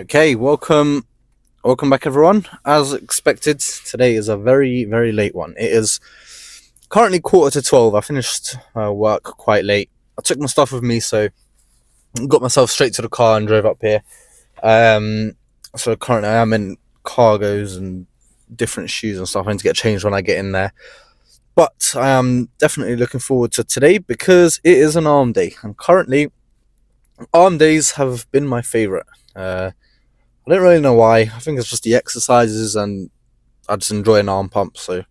Okay, welcome back everyone. As expected, today is a very late one. It is currently 11:45. I finished work quite late. I took my stuff with me, so got myself straight to the car and drove up here. So currently I am in cargos and different shoes and stuff. I need to get changed when I get in there. But I am definitely looking forward to today because it is an arm day, and currently arm days have been my favorite. I don't really know why. I think it's just the exercises, and I just enjoy an arm pump, so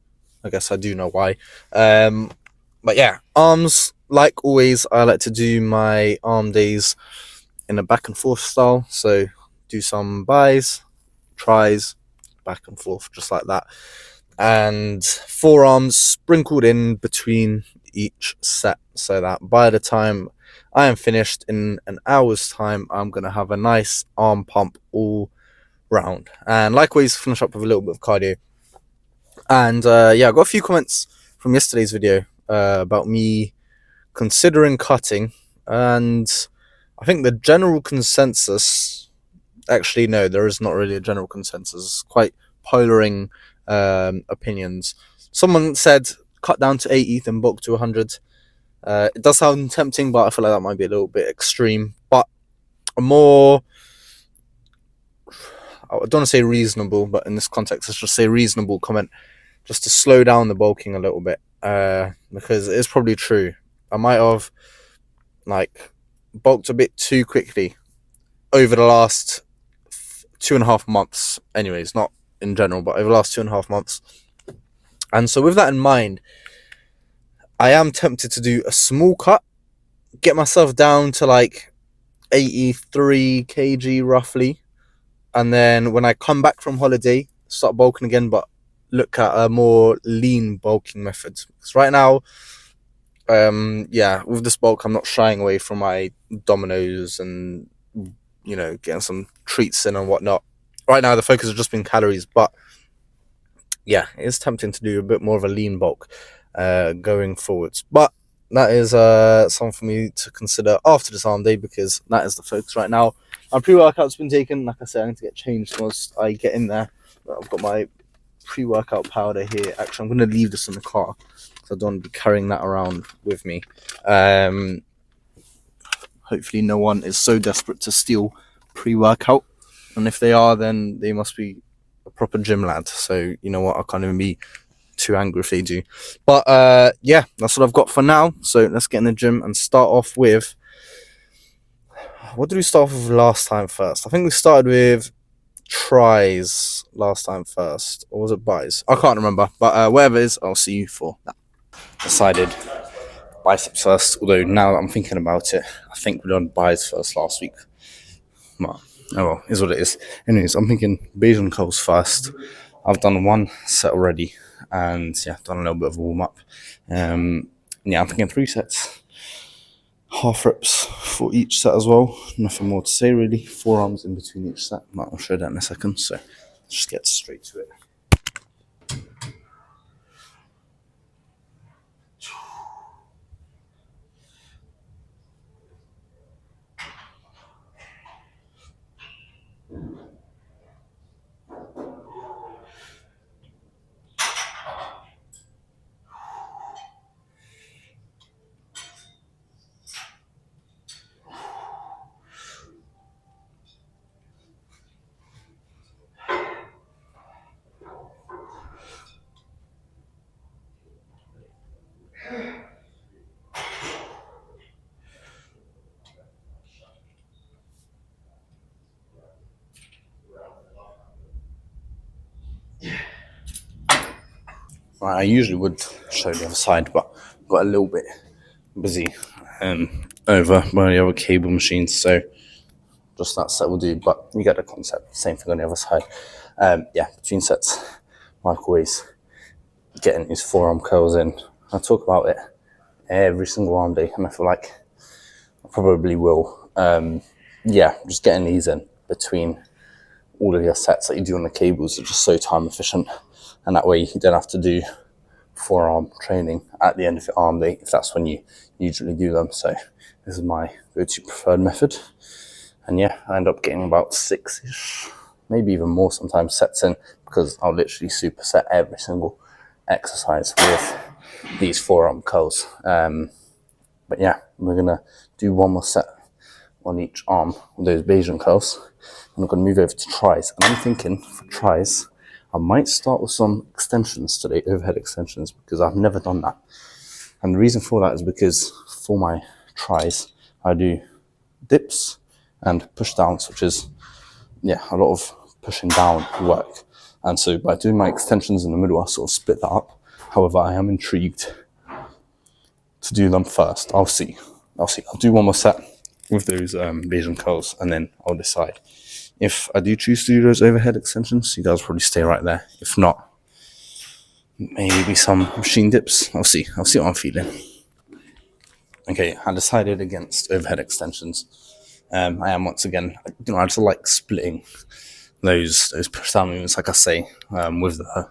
I guess I do know why. But yeah, arms, like always, I like to do my arm days in a back and forth style. So do some buys, tries, back and forth, just like that. And forearms sprinkled in between each set, so that by the time I am finished in an hour's time, I'm going to have a nice arm pump all round. And likewise, finish up with a little bit of cardio. And yeah, I got a few comments from yesterday's video about me considering cutting. And I think the general consensus, actually, no, there is not really a general consensus. Quite polaring opinions. Someone said cut down to 80, then bulk to 100. It does sound tempting, but I feel like that might be a little bit extreme. But a more, I don't want to say reasonable, but in this context, let's just say reasonable comment, just to slow down the bulking a little bit, because it is probably true. I might have bulked a bit too quickly over the last 2.5 months. Anyways, not in general, but over the last 2.5 months. And so with that in mind, I am tempted to do a small cut, get myself down to 83 kg roughly, and then when I come back from holiday, start bulking again, but look at a more lean bulking method. Because right now, with this bulk, I'm not shying away from my Dominoes and, getting some treats in and whatnot. Right now, the focus has just been calories, but yeah, it is tempting to do a bit more of a lean bulk going forwards. But that is something for me to consider after this arm day, because that is the focus right now. My pre-workout's been taken. Like I said, I need to get changed once I get in there. I've got my pre-workout powder here. Actually, I'm going to leave this in the car because I don't want to be carrying that around with me. Hopefully no one is so desperate to steal pre-workout, and if they are, then they must be a proper gym lad. So you know what, I can't even be too angry if they do. But yeah, that's what I've got for now. So let's get in the gym and start off with, what did we start off with last time first? I think we started with tries last time first, or was it buys? I can't remember, but whatever it is, I'll see you for that. Decided biceps first, although now that I'm thinking about it, I think we done buys first last week. Well, is what it is. Anyways, I'm thinking Bayesian Curls first. I've done one set already, and yeah, done a little bit of a warm up. I'm thinking 3 sets, half reps for each set as well. Nothing more to say really. Forearms in between each set. I'll show that in a second. So let's just get straight to it. Right, I usually would show the other side, but got a little bit busy over by the other cable machines, so just that set will do. But you get the concept. Same thing on the other side. Between sets, like always, getting these forearm curls in. I talk about it every single arm day, and I feel like I probably will. Just getting these in between all of your sets that you do on the cables are just so time efficient, and that way you don't have to do forearm training at the end of your arm day if that's when you usually do them. So this is my go-to preferred method. And yeah, I end up getting about 6-ish, maybe even more sometimes sets in, because I'll literally superset every single exercise with these forearm curls. But yeah, we're gonna do one more set on each arm with those Bayesian curls. And I'm gonna move over to tries. And I'm thinking for tries, I might start with some extensions today, overhead extensions, because I've never done that. And the reason for that is because for my tries, I do dips and push downs, which is, yeah, a lot of pushing down work. And so by doing my extensions in the middle, I sort of split that up. However, I am intrigued to do them first. I'll see. I'll do one more set with those Bayesian curls, and then I'll decide. If I do choose to do those overhead extensions, you guys probably stay right there. If not, maybe some machine dips. I'll see what I'm feeling. Okay, I decided against overhead extensions. I am once again, I just like splitting those push down movements, like I say, with the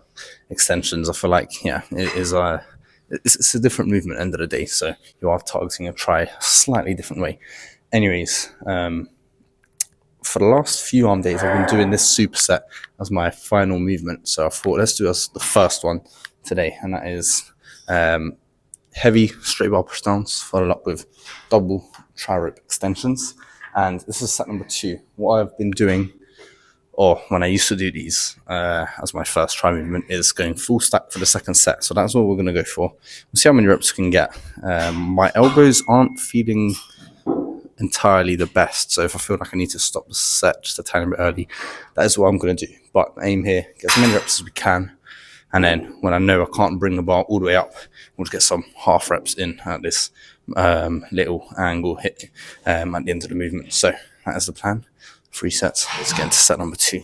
extensions. I feel like, yeah, it's a different movement end of the day, so you are targeting a try a slightly different way. Anyways, for the last few arm days, I've been doing this superset as my final movement. So I thought, let's do as the first one today, and that is heavy straight bar push downs, followed up with double tri rope extensions. And this is set number 2. What I've been doing, or when I used to do these as my first try movement, is going full stack for the second set. So that's what we're going to go for. We'll see how many reps we can get. My elbows aren't feeling entirely the best, so if I feel like I need to stop the set just a tiny bit early, that is what I'm going to do. But aim here, get as many reps as we can, and then when I know I can't bring the bar all the way up, we'll just get some half reps in at this little angle hit at the end of the movement. So that is the plan. 3 sets. Let's get into set number 2.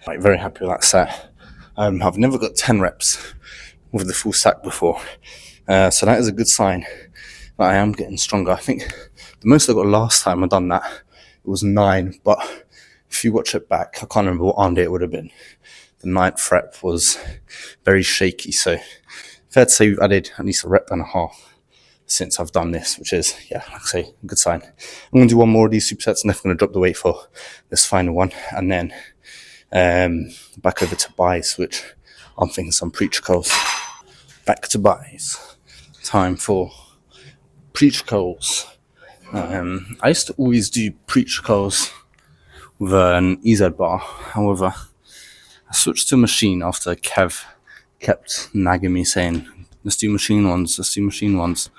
Like, very happy with that set. I've never got 10 reps with the full stack before, so that is a good sign that I am getting stronger. I think the most I got last time I done that, it was 9, but if you watch it back, I can't remember what arm day it would have been. The 9th rep was very shaky, so fair to say we've added at least a rep and a half since I've done this, which is, yeah, like I say, a good sign. I'm going to do one more of these supersets, and then I'm going to drop the weight for this final one, and then back over to buys, which I'm thinking some preacher curls. Back to buys. Time for preacher curls. I used to always do preacher curls with an EZ bar. However, I switched to machine after Kev kept nagging me saying, let's do machine ones.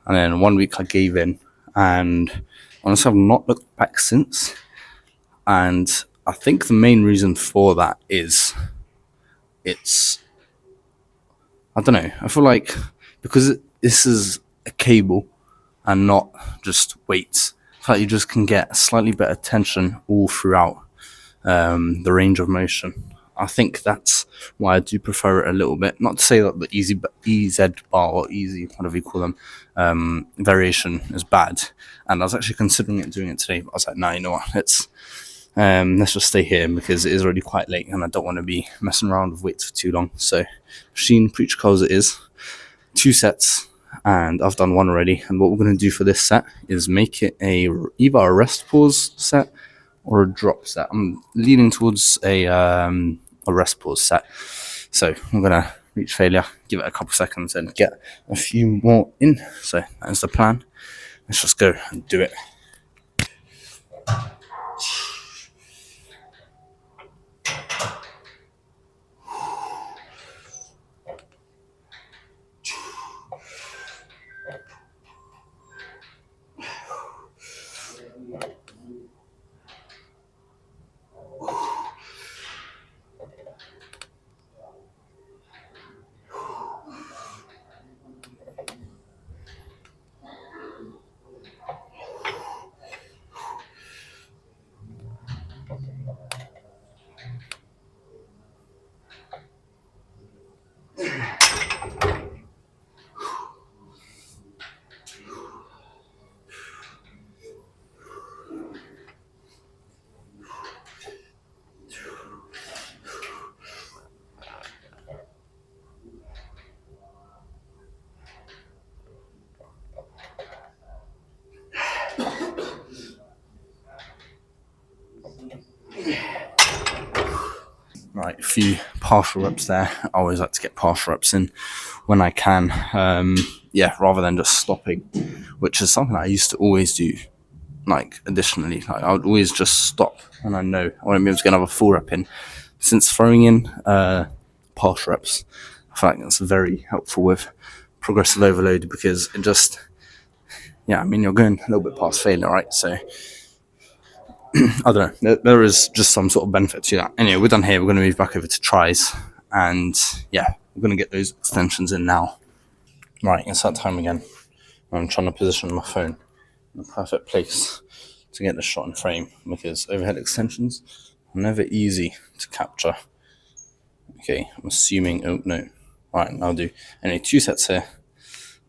And then one week I gave in, and honestly I've not looked back since. And I think the main reason for that is I don't know, I feel like because this is a cable and not just weights, I feel like you just can get slightly better tension all throughout the range of motion. I think that's why I do prefer it a little bit. Not to say that the EZ bar or easy, whatever you call them, variation is bad. And I was actually considering doing it today, but I was like, nah, you know what, let's just stay here because it is already quite late and I don't want to be messing around with weights for too long. So machine preacher curls it is. 2 sets, and I've done 1 already. And what we're going to do for this set is make it either a rest pause set or a drop set. I'm leaning towards a rest pause set. So I'm going to reach failure, give it a couple seconds and get a few more in. So that is the plan. Let's just go and do it. Right, a few partial reps there. I always like to get partial reps in when I can. Rather than just stopping, which is something I used to always do. Like, additionally, I would always just stop, and I know I won't be able to get another full rep in. Since throwing in partial reps, I feel like that's very helpful with progressive overload, because it just, you're going a little bit past failure, right? So I don't know. There is just some sort of benefit to that. Anyway, we're done here. We're going to move back over to tries. And we're going to get those extensions in now. Right, it's that time again. I'm trying to position my phone in the perfect place to get the shot in frame, because overhead extensions are never easy to capture. Okay, I'm assuming, oh no. Alright, I'll do. Anyway, 2 sets here.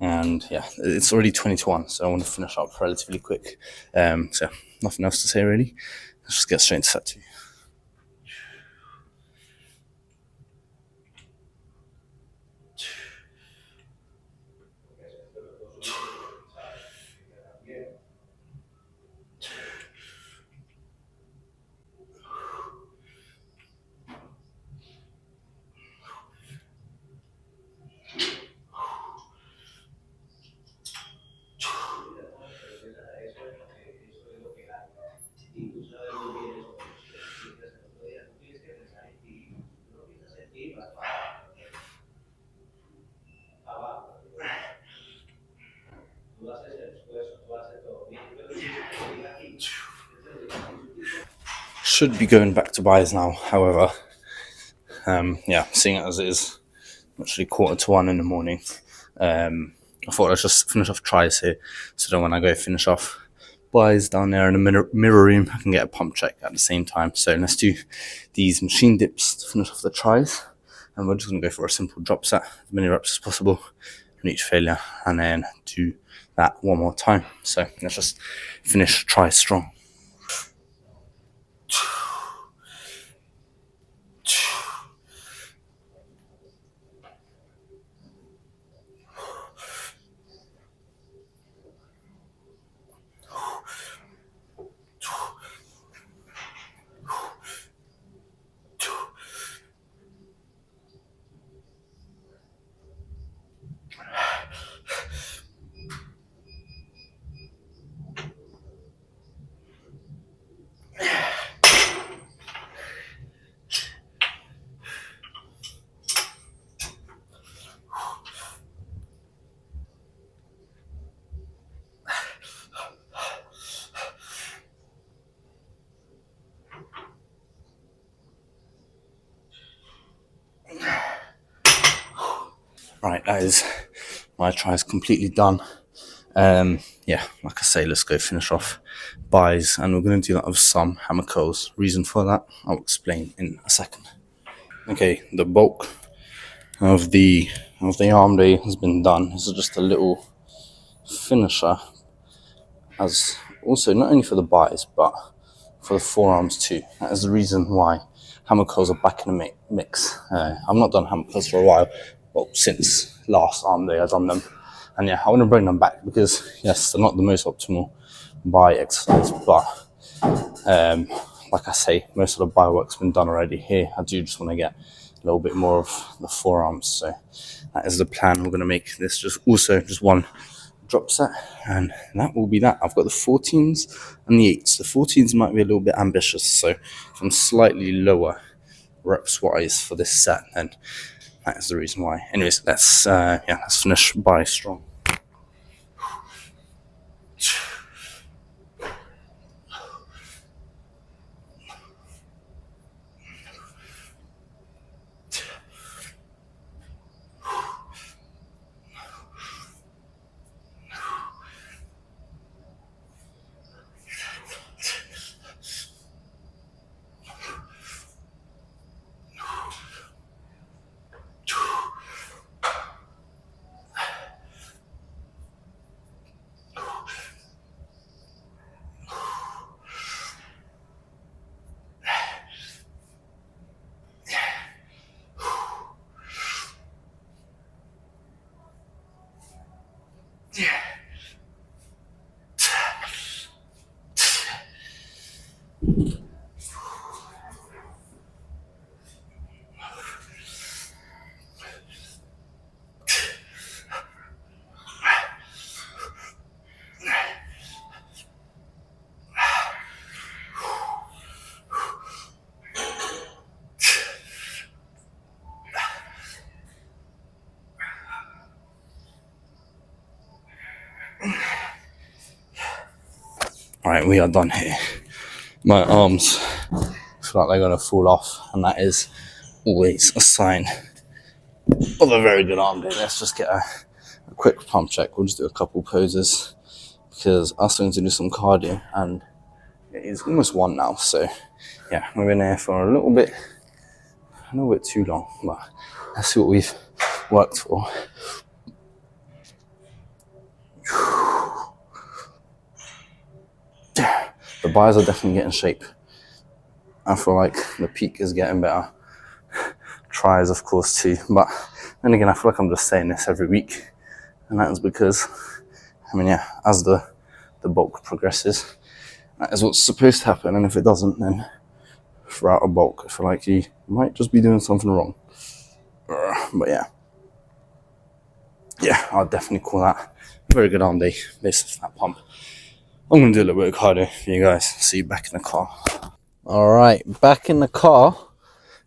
And it's already 20 to 1, so I want to finish up relatively quick. So nothing else to say really. Let's just get straight into set 2. Should be going back to buys now, however, seeing it as it is actually 1:45 in the morning, I thought I'd just finish off tries here, so that when I go finish off buys down there in the mirror room, I can get a pump check at the same time. So let's do these machine dips to finish off the tries, and we're just going to go for a simple drop set, as many reps as possible, reach failure, and then do that one more time. So let's just finish tries strong. Right, that is my tries completely done. Like I say, let's go finish off buys, and we're going to do that with some hammer curls. Reason for that, I'll explain in a second. Okay, the bulk of the arm day has been done. This is just a little finisher, as also not only for the buys but for the forearms too. That is the reason why hammer curls are back in the mix. I've not done hammer curls for a while, well, since last arm day I've done them, and I want to bring them back, because yes, they're not the most optimal buy exercise, but like I say, most of the buy work's been done already. Here I do just want to get little bit more of the forearms. So that is the plan. We're going to make this just one drop set, and that will be that. I've got the 14s and the 8s. The 14s might be a little bit ambitious, so if I'm slightly lower reps wise for this set, then that is the reason why. Anyways, let's finish by strong. Alright, we are done here. My arms feel like they're going to fall off, and that is always a sign of a very good arm day. Let's just get a quick pump check. We'll just do a couple poses because I'm starting to do some cardio, and it is almost 1 now. So yeah, we've been here for a little bit too long, but let's see what we've worked for. The buys are definitely getting shape. I feel like the peak is getting better. Tries, of course, too. But then again, I feel like I'm just saying this every week. And that is because, as the bulk progresses, that is what's supposed to happen. And if it doesn't, then throughout a bulk, I feel like you might just be doing something wrong. But yeah, I'll definitely call that a very good arm day based on that pump. I'm going to do a little bit of cardio for you guys. See you back in the car. Alright, back in the car.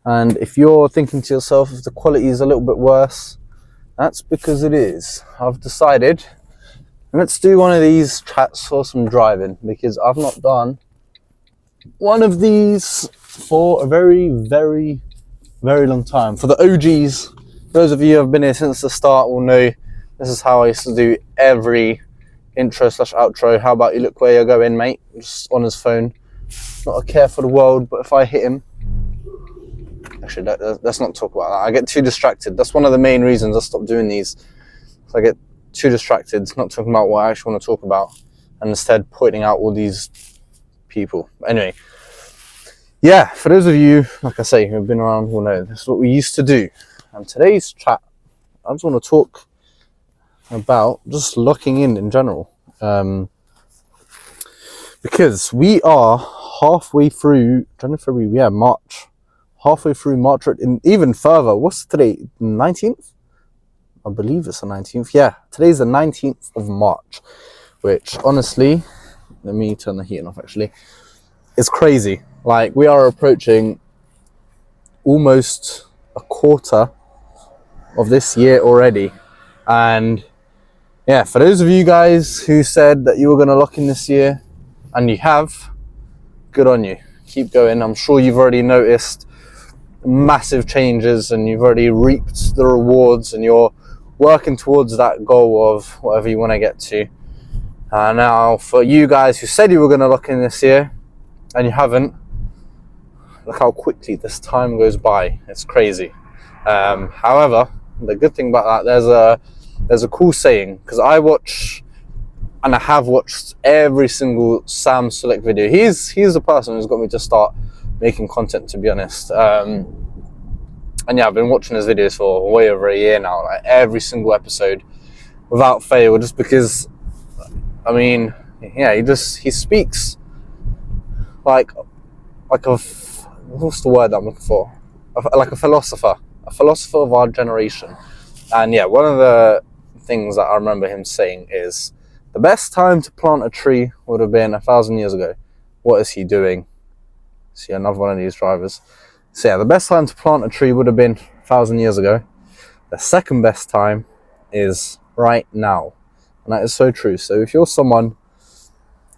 And if you're thinking to yourself if the quality is a little bit worse, that's because it is. I've decided, let's do one of these chats for some driving, because I've not done one of these for a very, very, very long time. For the OGs, those of you who have been here since the start will know this is how I used to do every intro/outro. How about you look where you're going, mate? Just on his phone. Not a care for the world, but if I hit him, actually, let's not talk about that. I get too distracted. That's one of the main reasons I stopped doing these. So I get too distracted, not talking about what I actually want to talk about, and instead pointing out all these people. But anyway, yeah, for those of you, like I say, who have been around will know this is what we used to do. And today's chat, I just want to talk about just locking in general, because we are halfway through January, February, March, halfway through March, and even further. What's today, 19th? I believe it's the 19th. Yeah, today's the 19th of March, which honestly, let me turn the heating off actually, it's crazy. Like, we are approaching almost a quarter of this year already. And yeah, for those of you guys who said that you were going to lock in this year, and you have, good on you. Keep going. I'm sure you've already noticed massive changes, and you've already reaped the rewards, and you're working towards that goal of whatever you want to get to. Now, for you guys who said you were going to lock in this year, and you haven't, look how quickly this time goes by. It's crazy. However, the good thing about that, there's a cool saying, because I watch, and I have watched every single Sam Select video. He's the person who's got me to start making content, to be honest. And yeah, I've been watching his videos for way over a year now, like every single episode without fail, just because, he speaks like a, what's the word I'm looking for? Like a philosopher. a philosopher of our generation. And yeah, one of the things that I remember him saying is, the best time to plant a tree would have been 1,000 years ago. What is he doing? See, another one of these drivers. So yeah, the best time to plant a tree would have been 1,000 years ago. The second best time is right now. And that is so true. So if you're someone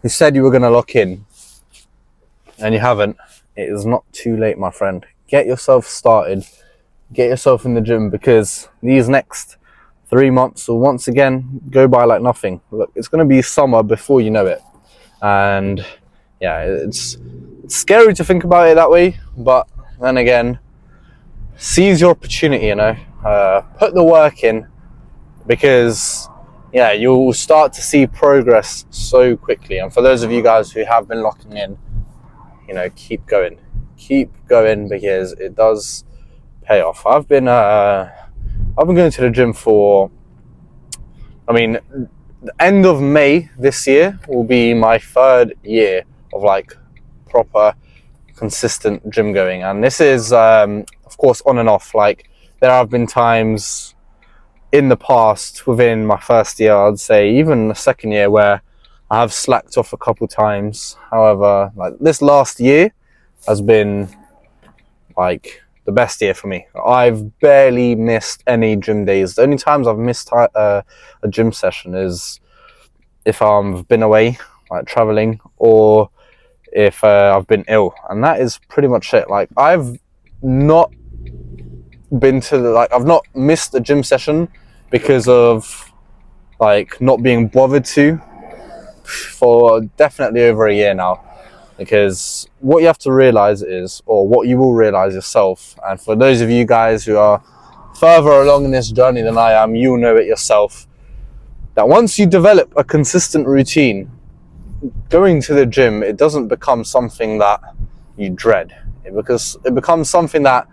who said you were going to lock in and you haven't, it is not too late, my friend. Get yourself started. Get yourself in the gym, because these next 3 months will once again go by like nothing. Look, it's going to be summer before you know it. And yeah, it's scary to think about it that way. But then again, seize your opportunity, put the work in, because yeah, you'll start to see progress so quickly. And for those of you guys who have been locking in, keep going, because it does pay off. I've been going to the gym for, the end of May this year will be my 3rd year of like proper consistent gym going. And this is of course on and off. Like, there have been times in the past within my 1st year, I'd say even the 2nd year, where I have slacked off a couple times. However, like, this last year has been like the best year for me. I've barely missed any gym days. The only times I've missed a gym session is if I've been away, like traveling, or if I've been ill, and that is pretty much it. Like, I've not missed a gym session because of like not being bothered to for definitely over a year now. Because what you have to realize is, or what you will realize yourself, and for those of you guys who are further along in this journey than I am, you'll know it yourself, that once you develop a consistent routine, going to the gym, it doesn't become something that you dread. It becomes something that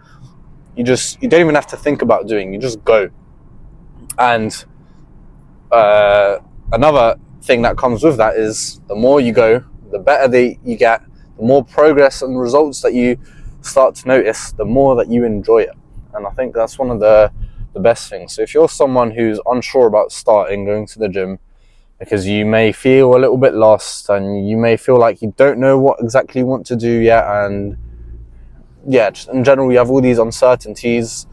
you don't even have to think about doing. You just go. And another thing that comes with that is, the more you go, the better you get, the more progress and results that you start to notice, the more that you enjoy it. And I think that's one of the best things. So if you're someone who's unsure about starting going to the gym, because you may feel a little bit lost and you may feel like you don't know what exactly you want to do yet, and yeah, just in general you have all these uncertainties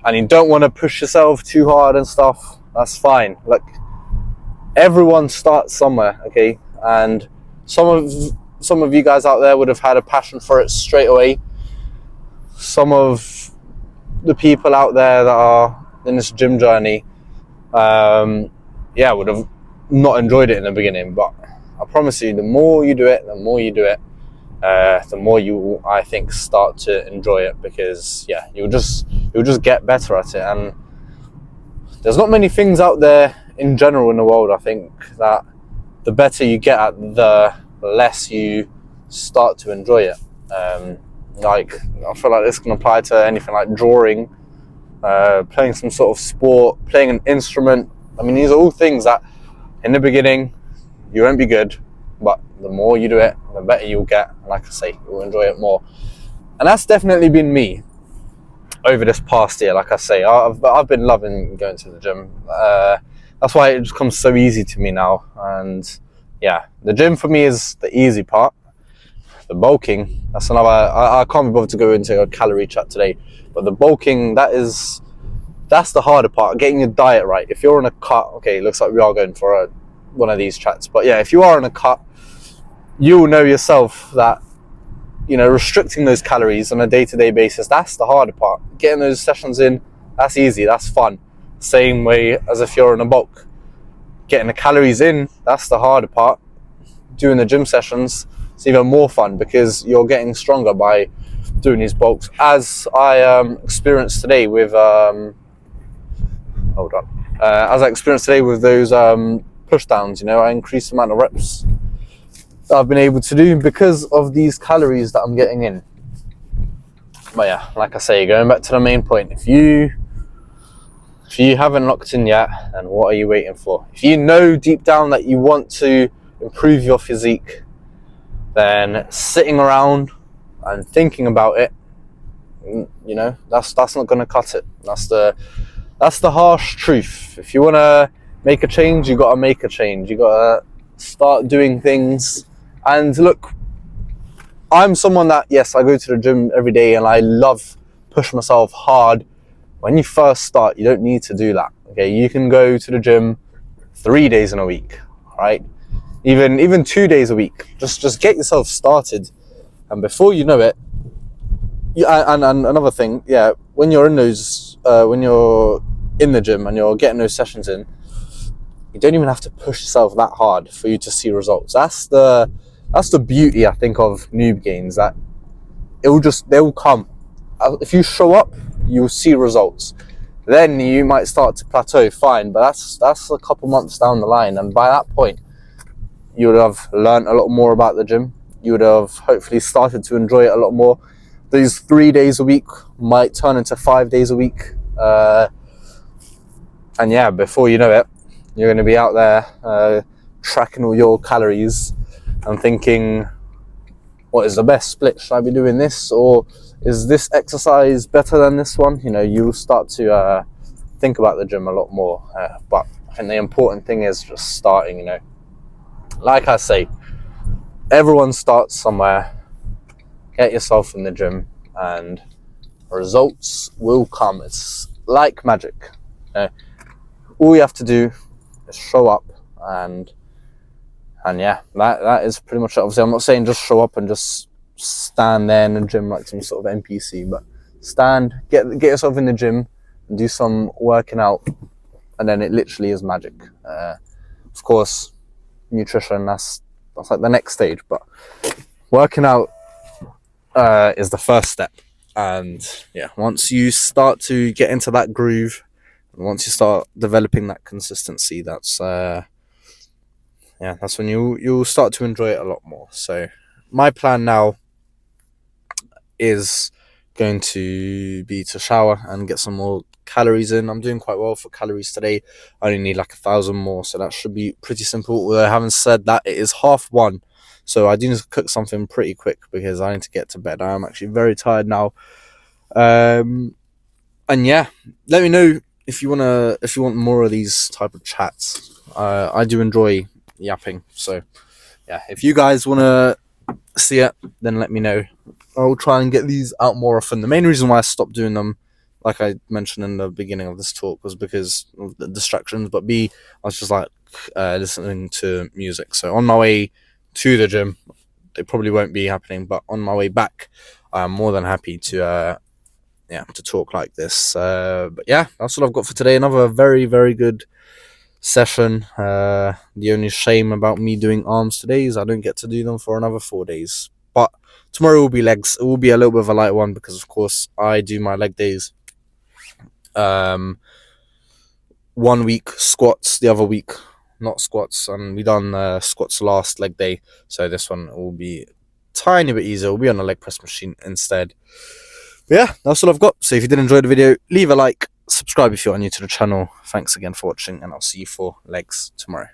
and you don't want to push yourself too hard and stuff, that's fine. Look, everyone starts somewhere, okay? And some of you guys out there would have had a passion for it straight away. Some of the people out there that are in this gym journey, would have not enjoyed it in the beginning. But I promise you, the more you do it, the more you, I think, start to enjoy it, because yeah, you'll just get better at it. And there's not many things out there in general in the world, I think, that the better you get at, the less you start to enjoy it. Like, I feel like this can apply to anything like drawing, playing some sort of sport, playing an instrument. These are all things that in the beginning you won't be good, but the more you do it, the better you'll get. And like I say, you'll enjoy it more. And that's definitely been me over this past year. Like I say, I've been loving going to the gym. That's why it just comes so easy to me now. And yeah, the gym for me is the easy part. The bulking, that's another. I can't be bothered to go into a calorie chat today, but the bulking, that's the harder part. Getting your diet right. If you're on a cut, okay, it looks like we are going for one of these chats, but yeah, if you are on a cut, you'll know yourself that, restricting those calories on a day-to-day basis, that's the harder part. Getting those sessions in, that's easy, that's fun. Same way as if you're in a bulk. Getting the calories in, that's the harder part. Doing the gym sessions, it's even more fun, because you're getting stronger by doing these bulks. As I experienced today with as I experienced today with those push downs, I increased the amount of reps that I've been able to do because of these calories that I'm getting in. But yeah, like I say, going back to the main point, if you haven't locked in yet, then what are you waiting for? If you know deep down that you want to improve your physique, then sitting around and thinking about it You know, that's not going to cut it. That's the harsh truth. If you want to make a change, you got to make a change. You got to start doing things. And look, I'm someone that, yes, I go to the gym every day and I love push myself hard. When you first start, you don't need to do that. Okay, you can go to the gym 3 days in a week, right? Even 2 days a week. Just get yourself started, and before you know it, and another thing, yeah, when you're in the gym and you're getting those sessions in, you don't even have to push yourself that hard for you to see results. That's the beauty, I think, of noob gains, that they will come. If you show up, you'll see results. Then you might start to plateau, fine, but that's a couple months down the line, and by that point, you would have learned a lot more about the gym. You would have hopefully started to enjoy it a lot more. These 3 days a week might turn into 5 days a week. And yeah, before you know it, you're going to be out there tracking all your calories and thinking, what is the best split? Should I be doing this? Or is this exercise better than this one? You know, you'll start to think about the gym a lot more. But I think the important thing is just starting, you know. Like I say, everyone starts somewhere. Get yourself in the gym and results will come. It's like magic. You know? All you have to do is show up, and yeah, that is pretty much it. Obviously, I'm not saying just show up and just stand there in the gym like some sort of NPC, but stand, get yourself in the gym and do some working out, and then it literally is magic. Of course, nutrition, that's like the next stage, but working out is the first step. And yeah, once you start to get into that groove, and once you start developing that consistency, that's when you'll start to enjoy it a lot more. So my plan now is going to be to shower and get some more calories in. I'm doing quite well for calories today. I only need like 1,000 more, so that should be pretty simple. Although having said that, it is 1:30, so I do need to cook something pretty quick because I need to get to bed. I am actually very tired now. And yeah, let me know if you want more of these type of chats. I do enjoy yapping, so yeah, if you guys want to see it, then let me know. I'll try and get these out more often. The main reason why I stopped doing them, like I mentioned in the beginning of this talk, was because of the distractions, but B, I was just like listening to music. So on my way to the gym, they probably won't be happening, but on my way back, I'm more than happy to talk like this. But yeah, that's what I've got for today. Another very, very good session. The only shame about me doing arms today is I don't get to do them for another 4 days. But tomorrow will be legs. It will be a little bit of a light one because, of course, I do my leg days. 1 week squats, the other week not squats, and we done squats last leg day. So this one will be tiny bit easier. We'll be on a leg press machine instead. But yeah, that's all I've got. So if you did enjoy the video, leave a like, subscribe if you're new to the channel. Thanks again for watching, and I'll see you for legs tomorrow.